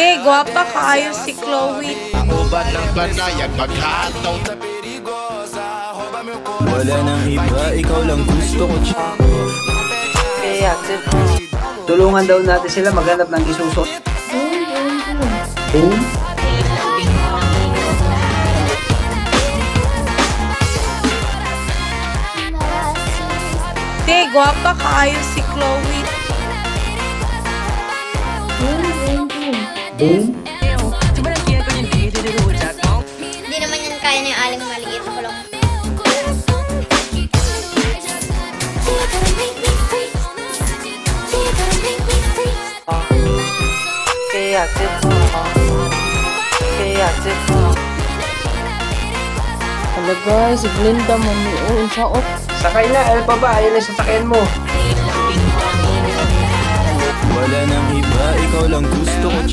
Te, gwapa kaayo si Chloe. Ako ba ng banayad maghataw na Wala nang iba, ikaw lang gusto ko. Kaya, Tulungan daw natin sila maghanap ng isuso. te, gwapa kaayo si Chloe. Hindi naman yan kaya na yung aling maliit. Ako lang. Kaya, Hala guys, si Glenda man ni unsa op. Sakay na, ano pa ba? Ayun ang sasakyan mo. Wala nang iba, ikaw lang gusto ko.